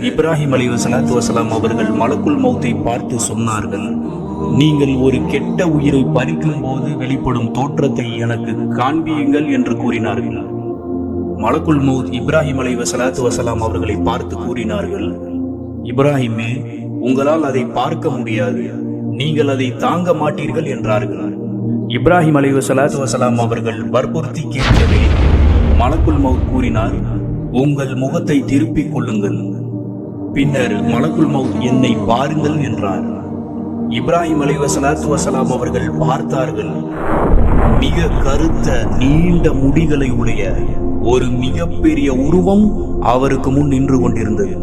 இப்ராஹிம் அலைஹிஸ்ஸலாத்து வஸலாம் அவர்கள் மலக்குல் மௌத்தை பார்த்து சொன்னார்கள், நீங்கள் ஒரு கெட்ட உயிரை பறிக்கும் போது வெளிப்படும் தோற்றத்தை எனக்கு காண்பியுங்கள் என்று கூறினார்கள். மலக்குல் மௌத் இப்ராஹிம் அலைஹிஸ்ஸலாத்து வஸலாம் அவர்களை பார்த்து கூறினார்கள், இப்ராஹிமே, உங்களால் அதை பார்க்க முடியாது, நீங்கள் அதை தாங்க மாட்டீர்கள் என்றார்கள். இப்ராஹிம் அலைஹிஸ்ஸலாத்து வஸலாம் அவர்கள் வற்புறுத்தி கேட்கவே மலக்குல் மௌத் கூறினார், உங்கள் முகத்தை திருப்பிக் கொள்ளுங்கள். பின்னர் மலக்குல் மௌத் என்னை பாருங்கள் என்றார். இப்ராஹிம் அலைஹிஸ்ஸலாத்து வஸலாம் அவர்கள் பார்த்தார்கள். மிக கருத்த நீண்ட முடிகளை உடைய ஒரு மிகப்பெரிய உருவம் அவருக்கு முன் நின்று கொண்டிருந்தது.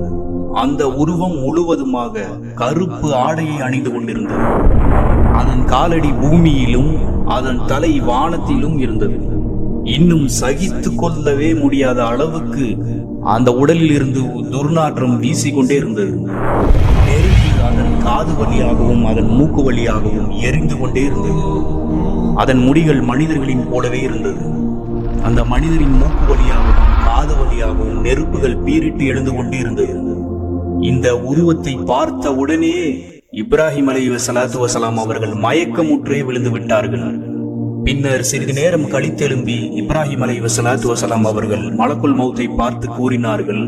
அந்த உருவம் முழுவதுமாக கருப்பு ஆடையை அணிந்து கொண்டிருந்தது. அதன் காலடி பூமியிலும் அதன் தலை வானத்திலும் இருந்தது. இன்னும் சகித்து கொள்ளவே முடியாத அளவுக்கு அந்த உடலில் இருந்து துர்நாற்றம் வீசிக்கொண்டே இருந்தது. நெருப்பு அதன் காது வழியாகவும் அதன் மூக்கு வழியாகவும் எரிந்து கொண்டே இருந்தது. அதன் முடிகள் மனிதர்களின் போலவே இருந்தது. அந்த மனிதரின் மூக்கு வழியாகவும் காது வழியாகவும் நெருப்புகள் பீரிட்டு எழுந்து கொண்டே இருந்தது. இந்த உருவத்தை பார்த்த உடனே இப்ராஹிம் அலைஹிஸ்ஸலாத்து வஸலாம் அவர்கள் மயக்கமுற்றே விழுந்து விட்டார்கள். பின்னர் சிறிது நேரம் கழித்தெழும்பி இப்ராஹிம் அலைஹிஸ்ஸலாத்து வஸலாம் அவர்கள் மலக்குல் மௌத்தை பார்த்து கூறினார்கள்,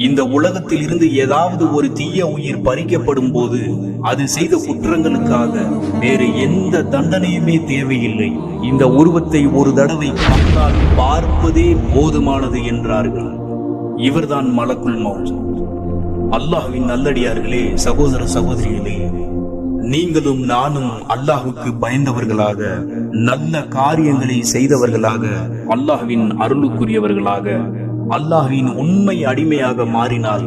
இந்த உலகத்தில் இருந்து ஏதாவது ஒரு தீய உயிர் பறிக்கப்படும் போது அது செய்த குற்றங்களுக்காக வேறு எந்த தண்டனையுமே தேவையில்லை. இந்த உருவத்தை ஒரு தடவை கண்ணால் பார்ப்பதே போதுமானது என்றார்கள். இவர்தான் மலக்குல் மௌத். அல்லாஹ்வின் நல்லடியார்களே, சகோதர சகோதரிகளே, நீங்களும் நானும் அல்லாஹுக்கு பயந்தவர்களாக, நல்ல காரியங்களை செய்தவர்களாக, அல்லாஹ்வின் அருளுக்குரியவர்களாக, அல்லாஹ்வின் உண்மை அடிமையாக மாறினால்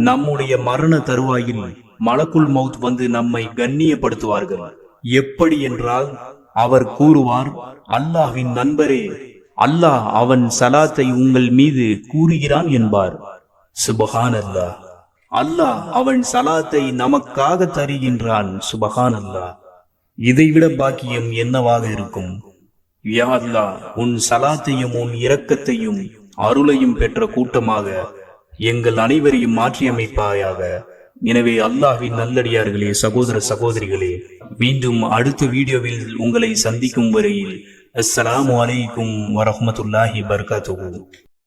நம்முடைய மரண தருவாயில் மலக்குல் மௌத் வந்து நம்மை கண்ணியப்படுத்துவார்கள். எப்படி என்றால், அவர் கூறுவார், அல்லாஹ்வின் நண்பரே, அல்லாஹ் அவன் சலாத்தை உங்கள் மீது கூறுகிறான் என்பார். சுப்ஹானல்லாஹ், அல்லாஹ் அவன் சலாத்தை நமக்காக தருகின்றான். சுப்ஹானல்லாஹ், இதைவிட பாக்கியம் என்னவாக இருக்கும்? யா அல்லாஹ், உன் சலாத்தையும் உன் இரக்கத்தையும் அருளையும் பெற்ற கூட்டமாக எங்கள் அனைவரையும் மாற்றியமைப்பாயாக. எனவே அல்லாஹ்வின் நல்லடியார்களே, சகோதர சகோதரிகளே, மீண்டும் அடுத்த வீடியோவில் உங்களை சந்திக்கும் வரையில் அஸ்ஸலாமு அலைக்கும் வரஹ்மத்துல்லாஹி வபரகாத்துஹு.